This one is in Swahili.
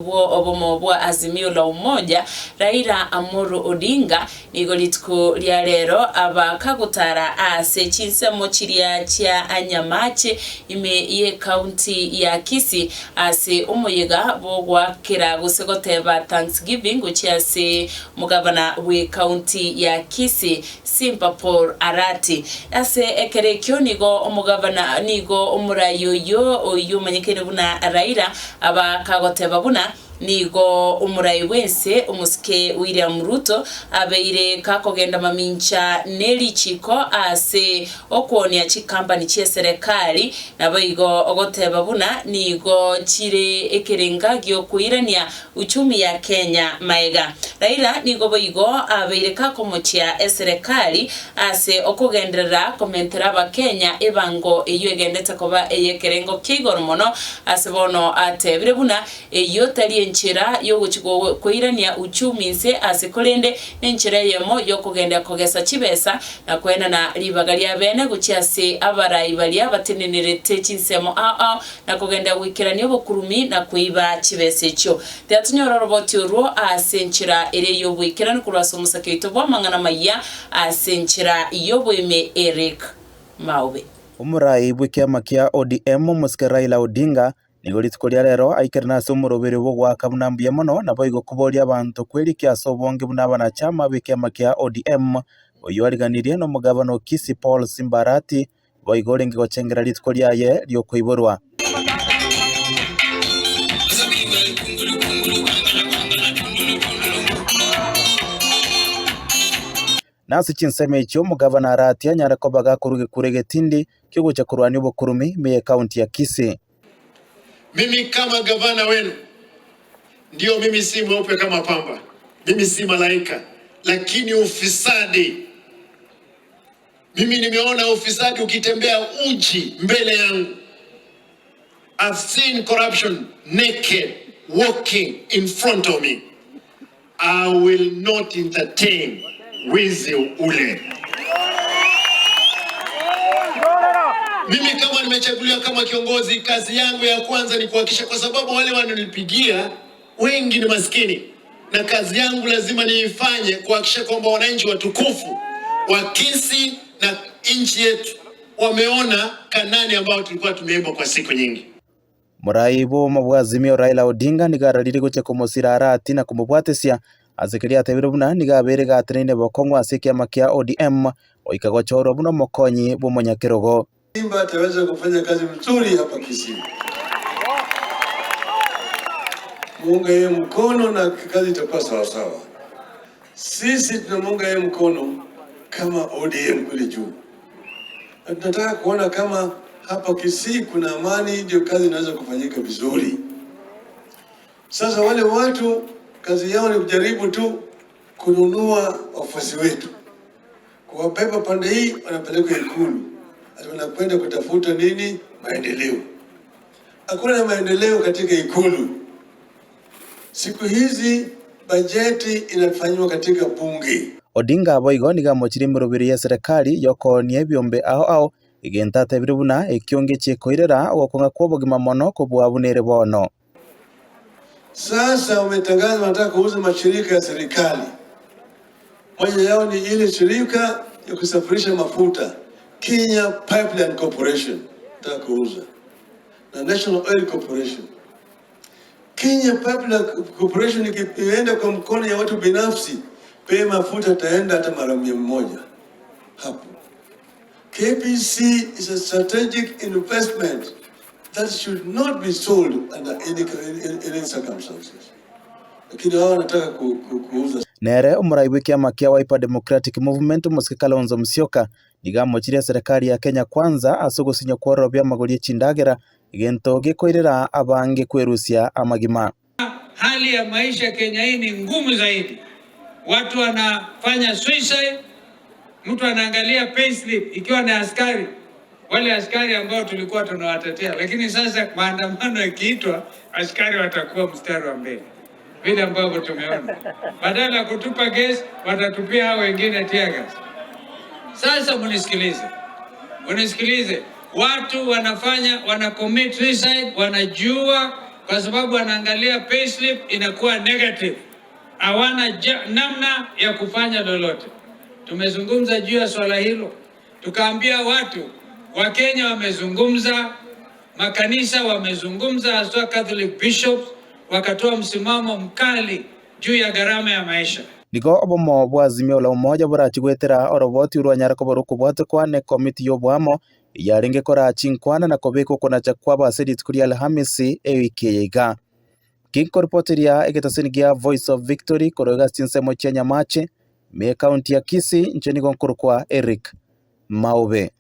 Obomobwa Azimio la Umoja Raila Amolo Odinga nigolitko lya rero abakagutara ase chinsemo chiria chia Nyamache ime ye county ya Gusii ase umuyiga bogwa kira gusegoteba Thanksgiving uchiase mugabana we county ya Gusii Simba Paul Arati ase ekerekyo nigo umugabana nigo umurayoyo oyu manyekene buna Raila abakagoteba buna nigo umurai wese umusike William Ruto abeire kakogenda mamincha neli chiko ase okwonia chikampani chie serikali nabo igo ogoteba buna nigo chire ekerengagyo kuirania uchumi ya Kenya maega Raila nigo boigo abeire kakomochia serikali ase okogenderera komentera ba Kenya ebango eyo egendete koba eyekerengo kigoro mono ase bono atebire buna eyo tali nchira yo guchigo kuirania uchumi nse asikolende n'enchira yemo yo kugenda kogesa chibesa na kwena na libagali abene guchiase abarayi bali abatenenerete chinsemo na kugenda wikirania obukurumi na kuiba chibesa echo tyatunyora roboti ro asenchira ere yo wikirana kurasa umusakito bwamangana maya asenchira yo bweme Eric Maube umurayi bw'kiama kia ODM musike Raila Odinga nigolitko lya rero aikirana ase omurobere bwo gwaka bunambuya mono nabo igokuboria abantu kwerikia ase obonge buna banachama b'ekiama kia ODM oyo ariganirie n'omugabana wa Gusii Paul Simba Arati boigo orenge gochengera litko lyaye lyokoiborwa nasi chinseme icho mugabana Arati anyara kobaga kurege tindi kyogocha kurwani obukurumi me county ya Gusii. Mimi kama gavana wenu, ndio mimi si mweupe kama pamba, mimi si malaika, lakini ufisadi, mimi nimeona ufisadi ukitembea uchi mbele yangu. I've seen corruption naked, walking in front of me. I will not entertain wizi ule. Mimi kama nimechaguliwa kama kiongozi, kazi yangu ya kwanza ni kuhakikisha, kwa sababu wale wananipigia wengi ni maskini, na kazi yangu lazima niifanye kuhakikisha kwamba wananchi watukufu wa Gusii na nchi yetu wameona Kanani ambao tulikuwa tumeimba kwa siku nyingi. Muraibo mabwazimio Raila Odinga nigararire guche kumusira Arati na kumubwatesia azikiria atebire buna nigabere gatrine bokongwa ase kiama kia ODM oikagochoro buno mokonyi b'umunyakirogo Simba ataweza kufanya kazi mzuri hapa Gusii. Munga yeye mkono na kazi itakuwa sawa sawa. Sisi tunamunga yeye mkono kama ODM kule juu. Tunataka kuona kama hapa Gusii kuna amani, ndio kazi inaweza kufanyika vizuri. Sasa wale watu kazi yao ni kujaribu tu kununua wafuasi wetu. Kuwabeba pande hii wanapeleka Ikulu. Wanakwenda kutafuta nini? Maendeleo. Hakuna maendeleo katika Ikulu. Siku hizi bajeti inafanywa katika bunge. Odinga boigo nigamochire muroberi ya serikali yokonie byombe ao igenta tebire buna ekionge chekoirera okonga kwobogima mono kubwabunere bono. Sasa umetangaza wanataka kuuza mashirika ya serikali. Moja yao ni ile shirika ya kusafirisha mafuta, Kenya Pipeline Corporation, nataka kuuza, na National Oil Corporation. Kenya Pipeline Corporation ikienda kwa mkono ya watu binafsi, bei mafuta taenda hata mara 100 hapo. KPC is a strategic investment that should not be sold under any circumstances. Lakini wao wanataka kuuza. Nere umuraibu kiama kia Wiper Democratic Movement musike Kalonzo Musyoka nigamochire serikali ya Kenya kwanza asugusinyo kworobya maguri chindagera igento gikoirera abange kwerusia amagima. Hali ya maisha Kenya hii ni ngumu zaidi. Watu wanafanya suicide, mtu anaangalia payslip ikiwa ni askari, wale askari ambao tulikuwa tunawatetea, lakini sasa maandamano yakiitwa askari watakuwa mstari wa mbele. Vile ambavyo tumeona. Badala ya kutupa gesi, watatupia hao wengine tear gas. Sasa munisikilize. Watu wana commit suicide, wanajua kwa sababu anaangalia payslip inakuwa negative, hawana namna ya kufanya lolote. Tumezungumza juu ya swala hilo, tukaambia watu wa Kenya wamezungumza, makanisa wamezungumza, hasa Catholic bishops wakatoa msimamo mkali juu ya gharama ya maisha. Nigo obomo bwa azimio la umoja burachigwetera oroboti urwanyara koboru kubwate kwane komiti yobwamo yaringe kora chinkwana na kobeko kona chakwa basedit kuri Alhamisi ewiki yiga. Kinko reporteria egetasinigia Voice of Victory koroga chinsemo cha Nyamache me county ya Gusii nchini Gokora Eric Maube.